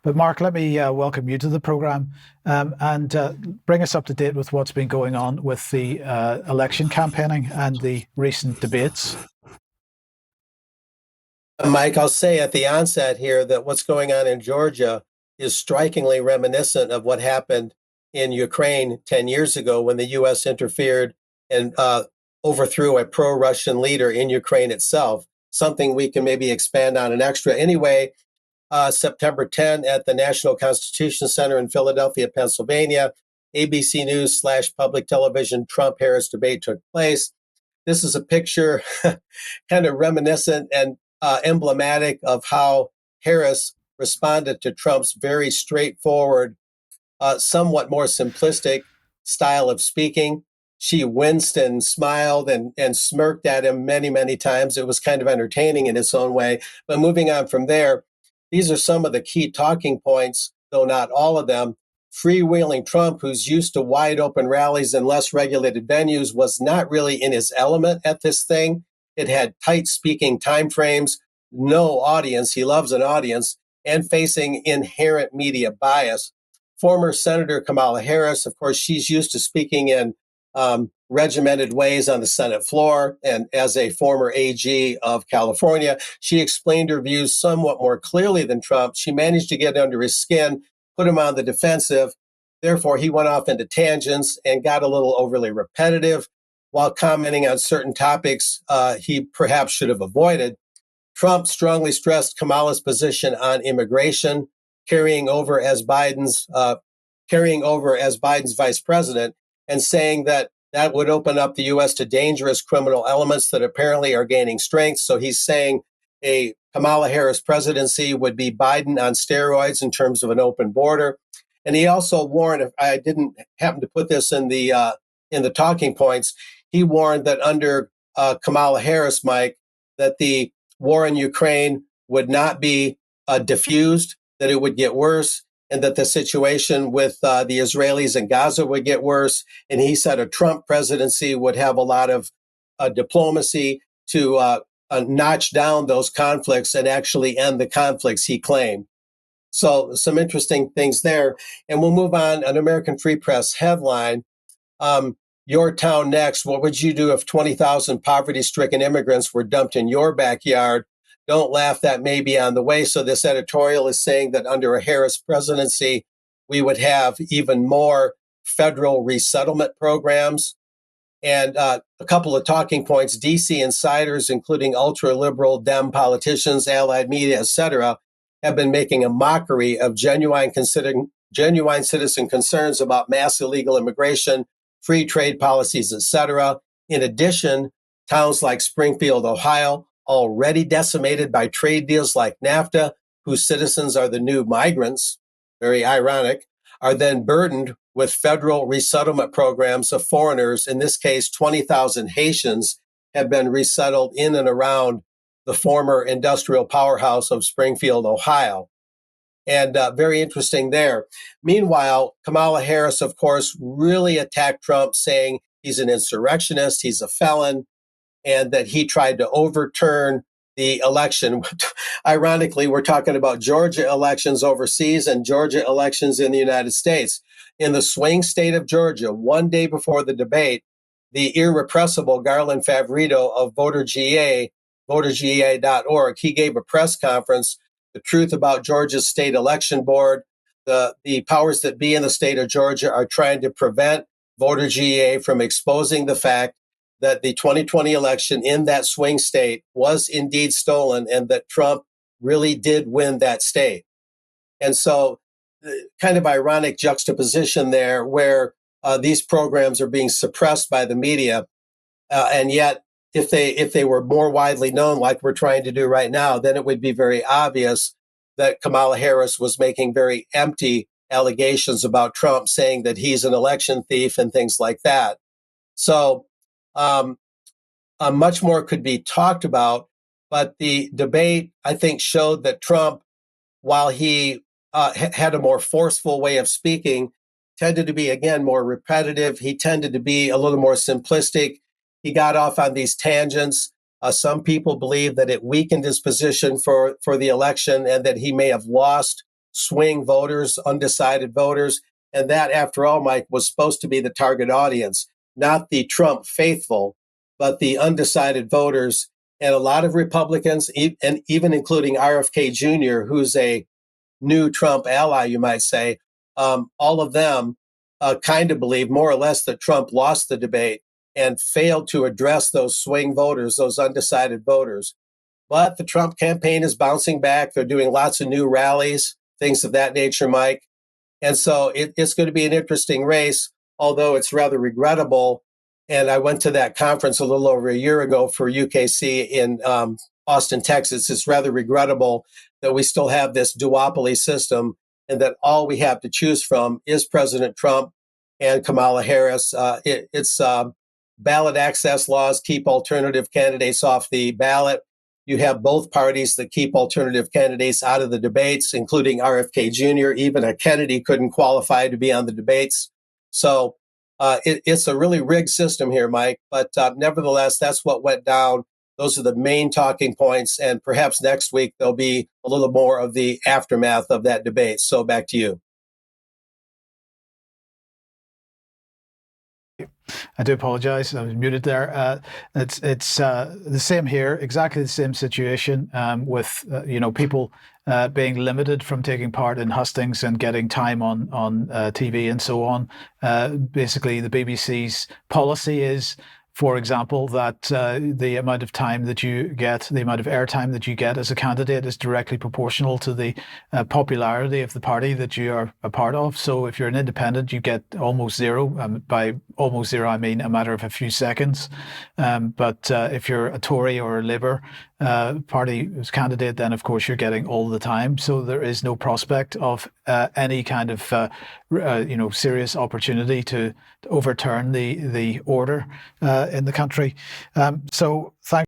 But Mark, let me welcome you to the program and bring us up to date with what's been going on with the election campaigning and the recent debates. Mike, I'll say at the onset here that what's going on in Georgia is strikingly reminiscent of what happened in Ukraine 10 years ago when the U.S. interfered and overthrew a pro-Russian leader in Ukraine itself, something we can maybe expand on an extra. Anyway, September 10 at the National Constitution Center in Philadelphia, Pennsylvania, ABC News / public television Trump-Harris debate took place. This is a picture kind of reminiscent and emblematic of how Harris responded to Trump's very straightforward, somewhat more simplistic style of speaking. She winced and smiled and smirked at him many, many times. It was kind of entertaining in its own way. But moving on from there, these are some of the key talking points, though not all of them. Freewheeling Trump, who's used to wide open rallies and less regulated venues, was not really in his element at this thing. It had tight speaking timeframes, no audience. He loves an audience, and facing inherent media bias. Former Senator Kamala Harris, of course, she's used to speaking in regimented ways on the Senate floor. And as a former AG of California, she explained her views somewhat more clearly than Trump. She managed to get under his skin, put him on the defensive. Therefore, he went off into tangents and got a little overly repetitive while commenting on certain topics he perhaps should have avoided. Trump strongly stressed Kamala's position on immigration, carrying over as Biden's vice president, and saying that would open up the U.S. to dangerous criminal elements that apparently are gaining strength. So he's saying a Kamala Harris presidency would be Biden on steroids in terms of an open border. And he also warned, I didn't happen to put this in the talking points, he warned that under Kamala Harris, Mike, that the war in Ukraine would not be diffused, that it would get worse, and that the situation with the Israelis in Gaza would get worse. And he said a Trump presidency would have a lot of diplomacy to notch down those conflicts and actually end the conflicts, he claimed. So some interesting things there. And we'll move on. An American Free Press headline, your town next. What would you do if 20,000 poverty-stricken immigrants were dumped in your backyard? Don't laugh, that may be on the way. So this editorial is saying that under a Harris presidency, we would have even more federal resettlement programs. And a couple of talking points, DC insiders, including ultra-liberal Dem politicians, allied media, et cetera, have been making a mockery of genuine citizen concerns about mass illegal immigration, free trade policies, et cetera. In addition, towns like Springfield, Ohio, already decimated by trade deals like NAFTA, whose citizens are the new migrants, very ironic, are then burdened with federal resettlement programs of foreigners. In this case, 20,000 Haitians have been resettled in and around the former industrial powerhouse of Springfield, Ohio. And very interesting there. Meanwhile, Kamala Harris, of course, really attacked Trump, saying he's an insurrectionist, he's a felon, and that he tried to overturn the election. Ironically, we're talking about Georgia elections overseas and Georgia elections in the United States. In the swing state of Georgia, one day before the debate, the irrepressible Garland Favorito of VoterGA, VoterGA.org, he gave a press conference, the truth about Georgia's state election board. The powers that be in the state of Georgia are trying to prevent VoterGA from exposing the fact that the 2020 election in that swing state was indeed stolen and that Trump really did win that state. And so kind of ironic juxtaposition there where these programs are being suppressed by the media. And yet, if they were more widely known, like we're trying to do right now, then it would be very obvious that Kamala Harris was making very empty allegations about Trump, saying that he's an election thief and things like that. So much more could be talked about, but the debate, I think, showed that Trump, while he had a more forceful way of speaking, tended to be, again, more repetitive. He tended to be a little more simplistic. He got off on these tangents. Some people believe that it weakened his position for the election and that he may have lost swing voters, undecided voters. And that, after all, Mike, was supposed to be the target audience, not the Trump faithful, but the undecided voters. And a lot of Republicans, and even including RFK Jr., who's a new Trump ally, you might say, all of them kind of believe more or less that Trump lost the debate and failed to address those swing voters, those undecided voters. But the Trump campaign is bouncing back. They're doing lots of new rallies, things of that nature, Mike. And so it's going to be an interesting race, although it's rather regrettable. And I went to that conference a little over a year ago for UKC in Austin, Texas. It's rather regrettable that we still have this duopoly system and that all we have to choose from is President Trump and Kamala Harris. It's ballot access laws keep alternative candidates off the ballot. You have both parties that keep alternative candidates out of the debates, including RFK Jr. Even a Kennedy couldn't qualify to be on the debates. So it's a really rigged system here, Mike. But nevertheless, that's what went down. Those are the main talking points. And perhaps next week, there'll be a little more of the aftermath of that debate. So back to you. I do apologize. I was muted there. It's the same here. Exactly the same situation with people being limited from taking part in hustings and getting time on TV and so on. Basically, the BBC's policy is, for example, that the amount of time that you get, the amount of airtime that you get as a candidate is directly proportional to the popularity of the party that you are a part of. So if you're an independent, you get almost zero. By almost zero, I mean a matter of a few seconds. But if you're a Tory or a Labour party candidate, then of course you're getting all the time. So there is no prospect of any kind of serious opportunity to overturn the order in the country. So thank